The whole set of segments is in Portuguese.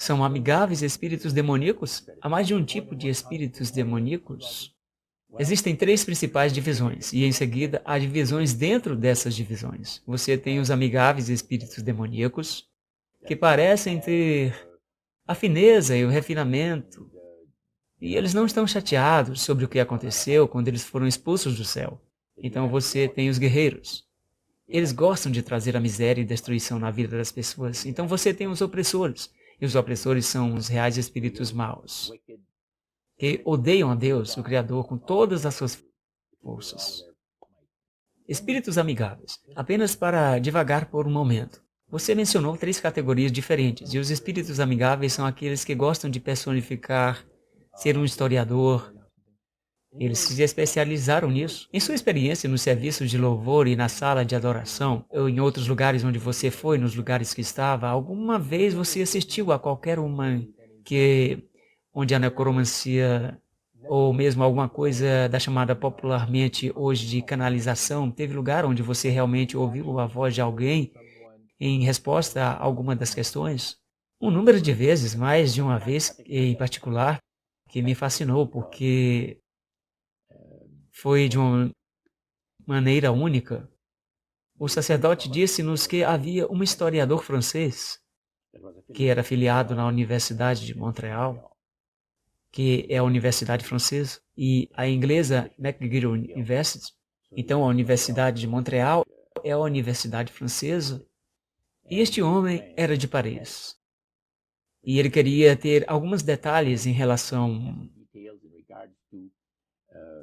São amigáveis espíritos demoníacos? Há mais de um tipo de espíritos demoníacos? Existem três principais divisões, e em seguida há divisões dentro dessas divisões. Você tem os amigáveis espíritos demoníacos, que parecem ter a fineza e o refinamento, e eles não estão chateados sobre o que aconteceu quando eles foram expulsos do céu. Então você tem os guerreiros. Eles gostam de trazer a miséria e destruição na vida das pessoas. Então você tem os opressores. E os opressores são os reais espíritos maus, que odeiam a Deus, o Criador, com todas as suas forças. Espíritos amigáveis. Apenas para divagar por um momento. Você mencionou três categorias diferentes, e os espíritos amigáveis são aqueles que gostam de personificar, ser um historiador. Eles se especializaram nisso. Em sua experiência nos serviços de louvor e na sala de adoração, ou em outros lugares onde você foi, nos lugares que estava, alguma vez você assistiu a qualquer uma onde a necromancia, ou mesmo alguma coisa da chamada popularmente hoje de canalização, teve lugar onde você realmente ouviu a voz de alguém em resposta a alguma das questões? Um número de vezes, mais de uma vez em particular, que me fascinou, porque foi de uma maneira única. O sacerdote disse-nos que havia um historiador francês que era afiliado na Universidade de Montreal, que é a universidade francesa, e a inglesa McGill University. Então, a Universidade de Montreal é a universidade francesa, e este homem era de Paris. E ele queria ter alguns detalhes em relação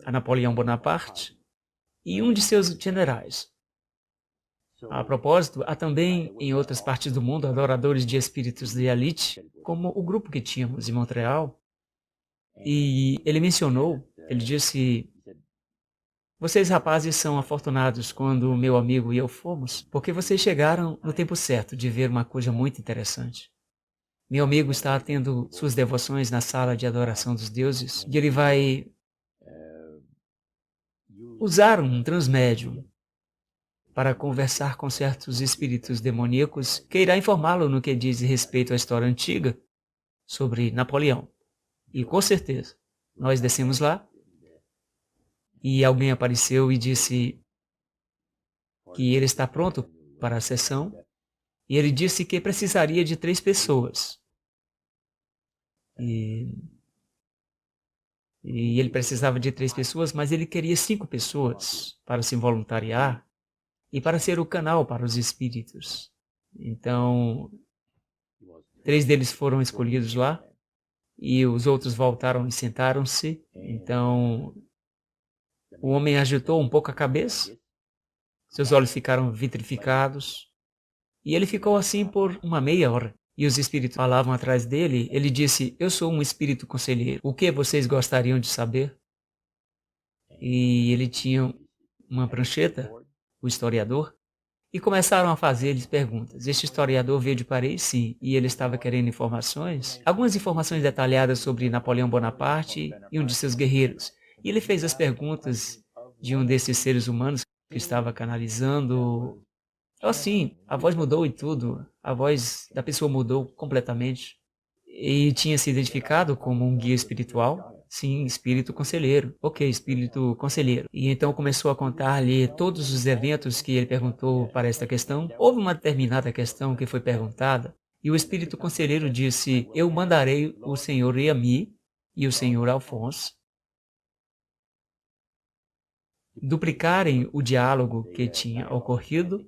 a Napoleão Bonaparte e um de seus generais. A propósito, há também em outras partes do mundo adoradores de espíritos de elite, como o grupo que tínhamos em Montreal. E ele mencionou, ele disse: vocês rapazes são afortunados quando meu amigo e eu fomos, porque vocês chegaram no tempo certo de ver uma coisa muito interessante. Meu amigo está tendo suas devoções na sala de adoração dos deuses e ele vai usar um transmédium para conversar com certos espíritos demoníacos que irá informá-lo no que diz respeito à história antiga sobre Napoleão. E com certeza, nós descemos lá e alguém apareceu e disse que ele está pronto para a sessão e ele disse que precisaria de 3 pessoas. E ele precisava de 3 pessoas, mas ele queria 5 pessoas para se voluntariar e para ser o canal para os espíritos. Então, 3 deles foram escolhidos lá e os outros voltaram e sentaram-se. Então, o homem agitou um pouco a cabeça, seus olhos ficaram vitrificados e ele ficou assim por uma meia hora. E os espíritos falavam atrás dele. Ele disse: eu sou um espírito conselheiro. O que vocês gostariam de saber? E ele tinha uma prancheta, o historiador, e começaram a fazer-lhes perguntas. Este historiador veio de Paris, sim, e ele estava querendo informações, algumas informações detalhadas sobre Napoleão Bonaparte e um de seus guerreiros. E ele fez as perguntas de um desses seres humanos que estava canalizando. Assim, a voz mudou e tudo. A voz da pessoa mudou completamente. E tinha se identificado como um guia espiritual. Sim, espírito conselheiro. Ok, espírito conselheiro. E então começou a contar-lhe todos os eventos que ele perguntou para esta questão. Houve uma determinada questão que foi perguntada, e o espírito conselheiro disse: eu mandarei o senhor Remy e o senhor Alphonse duplicarem o diálogo que tinha ocorrido,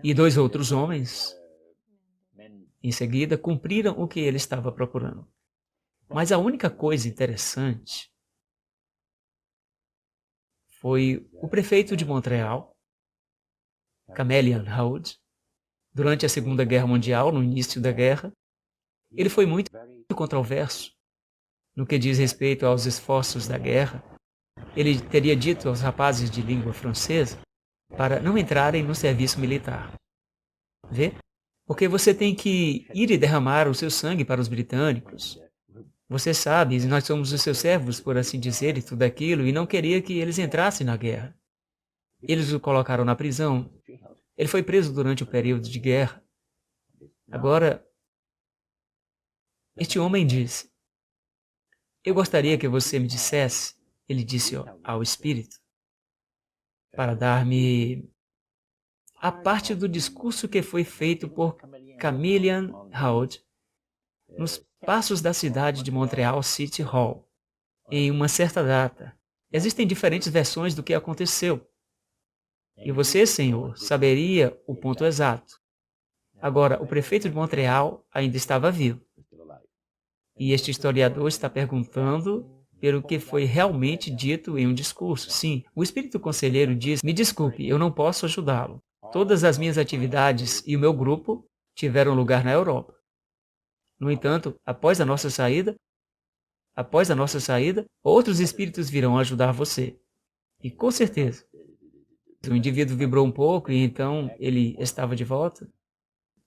e 2 outros homens, em seguida, cumpriram o que ele estava procurando. Mas a única coisa interessante foi o prefeito de Montreal, Camelian Howard, durante a Segunda Guerra Mundial, no início da guerra. Ele foi muito controverso no que diz respeito aos esforços da guerra. Ele teria dito aos rapazes de língua francesa para não entrarem no serviço militar. Vê? Porque você tem que ir e derramar o seu sangue para os britânicos. Você sabe, nós somos os seus servos, por assim dizer, e tudo aquilo, e não queria que eles entrassem na guerra. Eles o colocaram na prisão. Ele foi preso durante o período de guerra. Agora, este homem disse: eu gostaria que você me dissesse, ele disse ao espírito, para dar-me a parte do discurso que foi feito por Chameleon Howard nos passos da cidade de Montreal City Hall, em uma certa data. Existem diferentes versões do que aconteceu. E você, senhor, saberia o ponto exato. Agora, o prefeito de Montreal ainda estava vivo. E este historiador está perguntando pelo que foi realmente dito em um discurso. Sim, o espírito conselheiro diz: me desculpe, eu não posso ajudá-lo. Todas as minhas atividades e o meu grupo tiveram lugar na Europa. No entanto, após a nossa saída, outros espíritos virão ajudar você. E com certeza. O indivíduo vibrou um pouco e então ele estava de volta.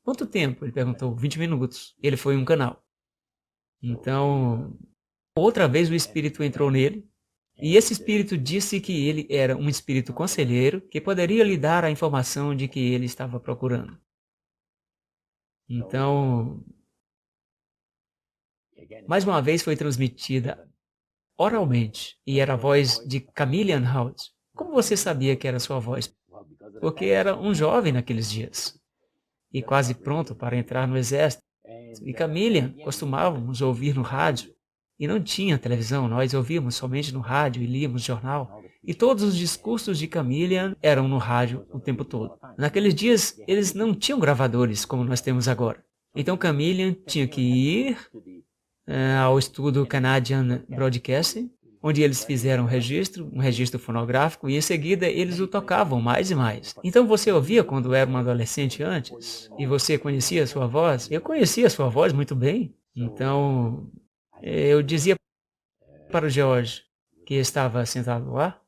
Quanto tempo? Ele perguntou. 20 minutos. Ele foi um canal. Então, outra vez o espírito entrou nele. E esse espírito disse que ele era um espírito conselheiro que poderia lhe dar a informação de que ele estava procurando. Então, mais uma vez foi transmitida oralmente e era a voz de Chameleon Howard. Como você sabia que era sua voz? Porque era um jovem naqueles dias e quase pronto para entrar no exército. E Chameleon costumávamos ouvir no rádio e não tinha televisão, nós ouvíamos somente no rádio e líamos jornal. E todos os discursos de Chameleon eram no rádio o tempo todo. Naqueles dias, eles não tinham gravadores como nós temos agora. Então Chameleon tinha que ir ao estudo Canadian Broadcasting, onde eles fizeram um registro fonográfico, e em seguida eles o tocavam mais e mais. Então você ouvia quando era um adolescente antes? E você conhecia a sua voz? Eu conhecia a sua voz muito bem. Então eu dizia para o George, que estava sentado lá: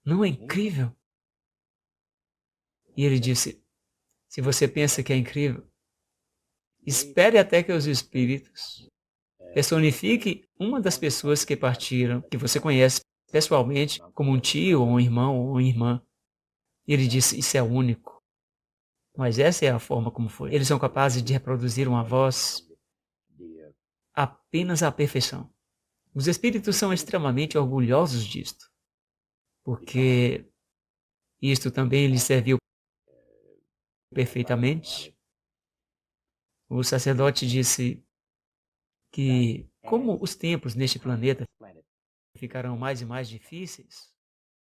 não é incrível? E ele disse: se você pensa que é incrível, espere até que os espíritos personifique uma das pessoas que partiram, que você conhece pessoalmente, como um tio, ou um irmão, ou uma irmã. E ele disse: isso é único. Mas essa é a forma como foi. Eles são capazes de reproduzir uma voz apenas à perfeição. Os espíritos são extremamente orgulhosos disto, porque isto também lhes serviu perfeitamente. O sacerdote disse que, como os tempos neste planeta ficarão mais e mais difíceis,